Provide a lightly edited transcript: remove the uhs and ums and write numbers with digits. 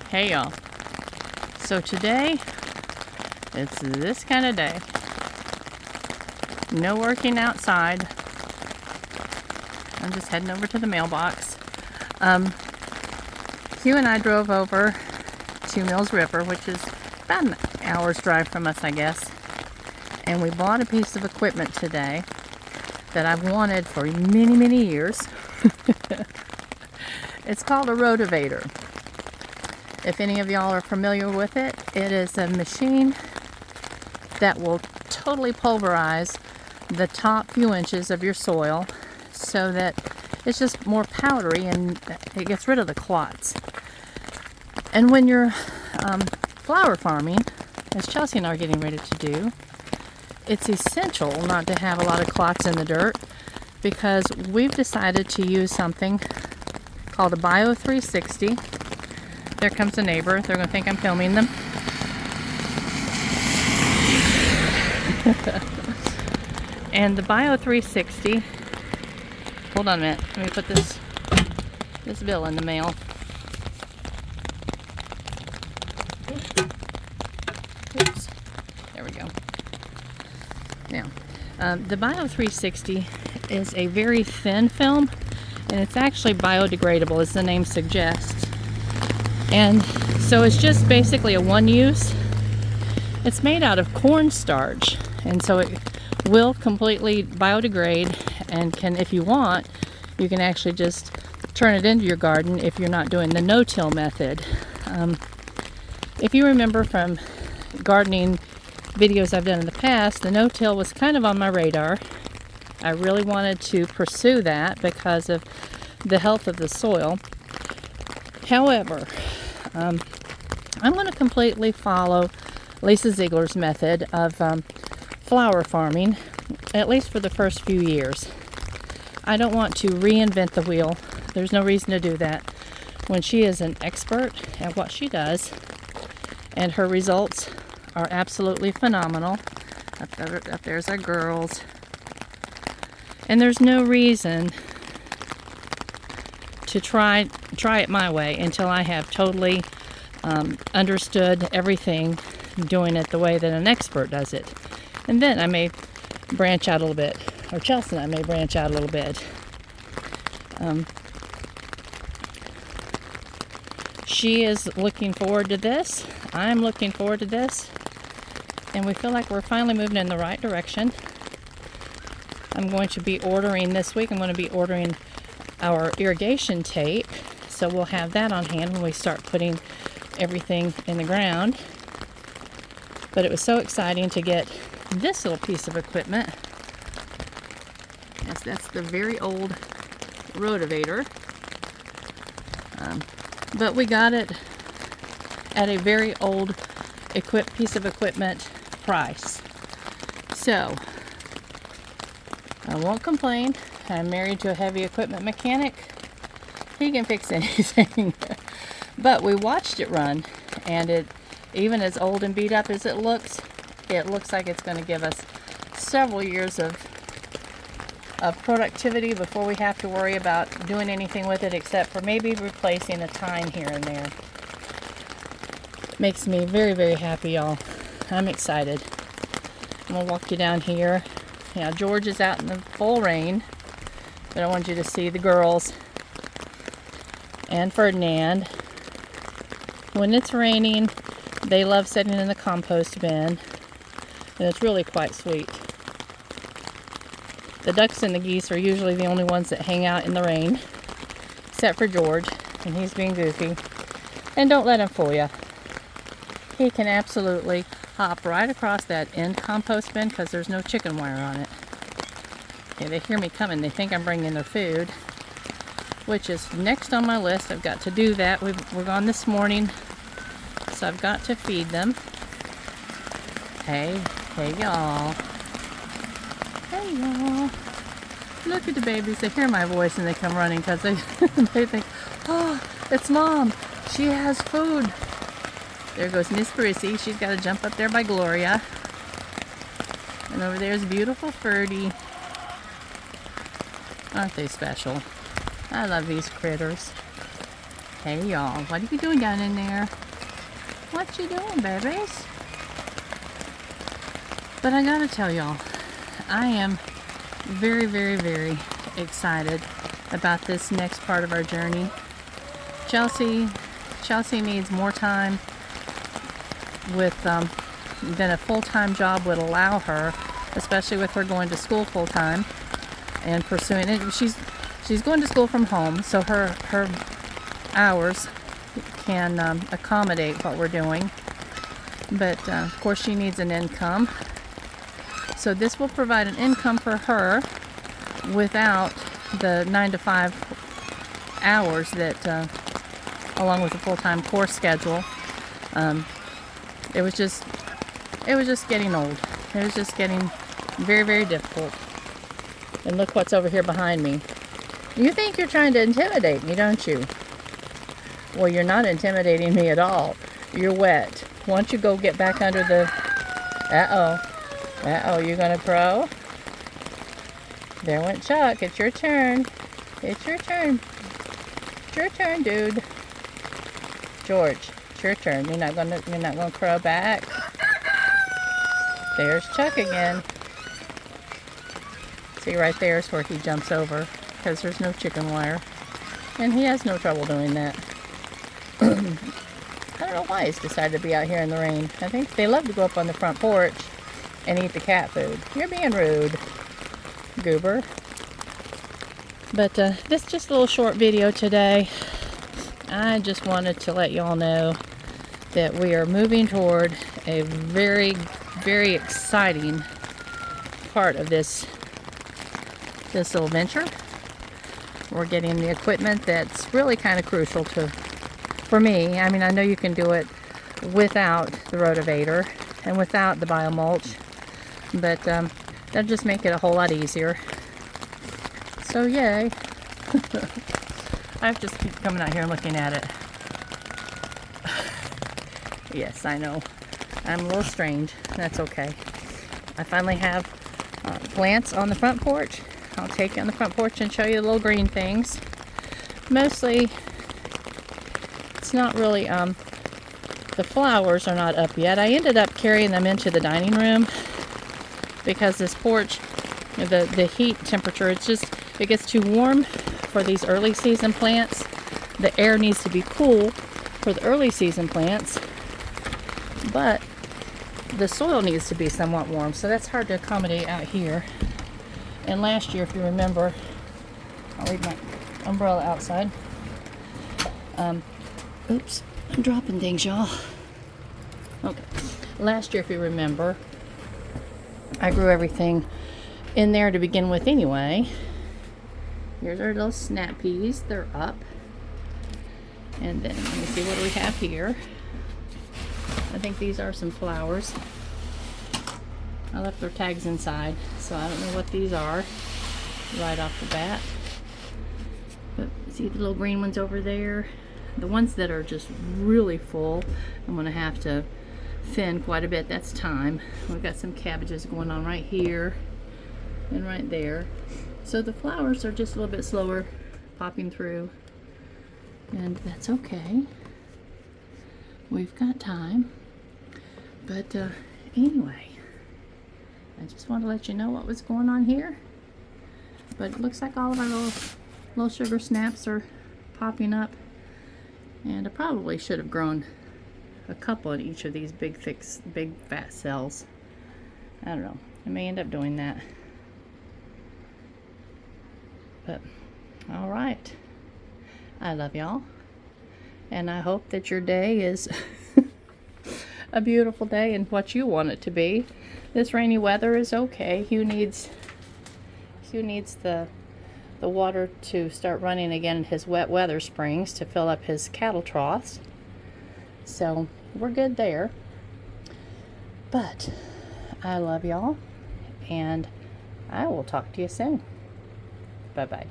Hey y'all. So today, it's this kind of day. No working outside. I'm just heading over to the mailbox. Hugh and I drove over to Mills River, which is about an hour's drive from us, I guess. And we bought a piece of equipment today that I've wanted for many, many years. It's called a rotavator. If any of y'all are familiar with it, it is a machine that will totally pulverize the top few inches of your soil so that it's just more powdery and it gets rid of the clots. And when you're flower farming, as Chelsea and I are getting ready to do, it's essential not to have a lot of clots in the dirt because we've decided to use something called a Bio360. There comes a neighbor. They're going to think I'm filming them. And the Bio360, hold on a minute. Let me put this bill in the mail. Oops. There we go. Now, the Bio360 is a very thin film, and it's actually biodegradable, as the name suggests. And so it's just basically a one-use. It's made out of cornstarch, and so it will completely biodegrade and can, if you want, you can actually just turn it into your garden if you're not doing the no-till method. If you remember from gardening videos I've done in the past, the no-till was kind of on my radar. I really wanted to pursue that because of the health of the soil. However, I'm going to completely follow Lisa Ziegler's method of flower farming, at least for the first few years. I don't want to reinvent the wheel. There's no reason to do that when she is an expert at what she does, and her results are absolutely phenomenal. Up there's our girls. And there's no reason to try it my way until I have totally understood everything, doing it the way that an expert does it. And then I may branch out a little bit, or Chelsea and I may branch out a little bit. She is looking forward to this. I'm looking forward to this. And we feel like we're finally moving in the right direction. I'm going to be ordering this week. I'm going to be ordering our irrigation tape, so we'll have that on hand when we start putting everything in the ground. But it was so exciting to get this little piece of equipment. Yes, that's the very old rotavator, but we got it at a very old piece of equipment price, so I won't complain. I'm married to a heavy equipment mechanic. He can fix anything. But we watched it run, and it, even as old and beat up as it looks like it's going to give us several years of productivity before we have to worry about doing anything with it except for maybe replacing a tine here and there. It makes me very, very happy, y'all. I'm excited. I'm going to walk you down here. Now, George is out in the full rain, but I want you to see the girls and Ferdinand. When it's raining, they love sitting in the compost bin, and it's really quite sweet. The ducks and the geese are usually the only ones that hang out in the rain, except for George, and he's being goofy. And don't let him fool you. He can absolutely hop right across that end compost bin because there's no chicken wire on it. Okay, they hear me coming. They think I'm bringing their food, which is next on my list. I've got to do that. We're gone this morning, so I've got to feed them. Hey y'all. Hey y'all. Look at the babies. They hear my voice and they come running because they think, oh, it's Mom. She has food. There goes Miss Prissy. She's got to jump up there by Gloria. And over there's beautiful Ferdy. Aren't they special? I love these critters. Hey y'all, what are you doing down in there? What you doing, babies? But I gotta tell y'all, I am very, very, very excited about this next part of our journey. Chelsea needs more time with than a full-time job would allow her, especially with her going to school full-time and pursuing it. She's going to school from home, so her hours can accommodate what we're doing. But of course she needs an income. So this will provide an income for her without the 9 to 5 hours that, along with the full-time course schedule. It was just getting old. It was just getting very, very difficult. And look what's over here behind me. You think you're trying to intimidate me, don't you? Well, you're not intimidating me at all. You're wet. Why don't you go get back under the... Uh-oh, you gonna crow? There went Chuck. It's your turn. It's your turn. It's your turn, dude. George, it's your turn. You're not gonna crow back. There's Chuck again. See, right there is where he jumps over because there's no chicken wire, and he has no trouble doing that. I don't know why he's decided to be out here in the rain. I think they love to go up on the front porch and eat the cat food. You're being rude, goober. But this is just a little short video today. I just wanted to let y'all know that we are moving toward a very, very exciting part of this little venture. We're getting the equipment that's really kind of crucial for me. I mean, I know you can do it without the rotavator and without the biomulch, but that'll just make it a whole lot easier. So yay. I have to just keep coming out here and looking at it. Yes, I know. I'm a little strange. That's okay. I finally have plants on the front porch. I'll take you on the front porch and show you the little green things. Mostly, it's not really, the flowers are not up yet. I ended up carrying them into the dining room because this porch, the heat temperature, it gets too warm for these early season plants. The air needs to be cool for the early season plants, but the soil needs to be somewhat warm, so that's hard to accommodate out here. And last year, if you remember, I'll leave my umbrella outside. Oops, I'm dropping things, y'all. Okay. Last year, if you remember, I grew everything in there to begin with anyway. Here's our little snap peas. They're up. And then, let me see, what do we have here? I think these are some flowers. I left their tags inside, so I don't know what these are right off the bat. But see the little green ones over there? The ones that are just really full, I'm going to have to thin quite a bit. That's thyme. We've got some cabbages going on right here and right there. So the flowers are just a little bit slower popping through, and that's okay. We've got time. But anyway, I just want to let you know what was going on here. But it looks like all of our little sugar snaps are popping up. And I probably should have grown a couple in each of these big fat cells. I don't know. I may end up doing that. But, alright. I love y'all. And I hope that your day is a beautiful day and what you want it to be. This rainy weather is okay. Hugh needs the water to start running again in his wet weather springs to fill up his cattle troughs. So we're good there. But I love y'all, and I will talk to you soon. Bye-bye.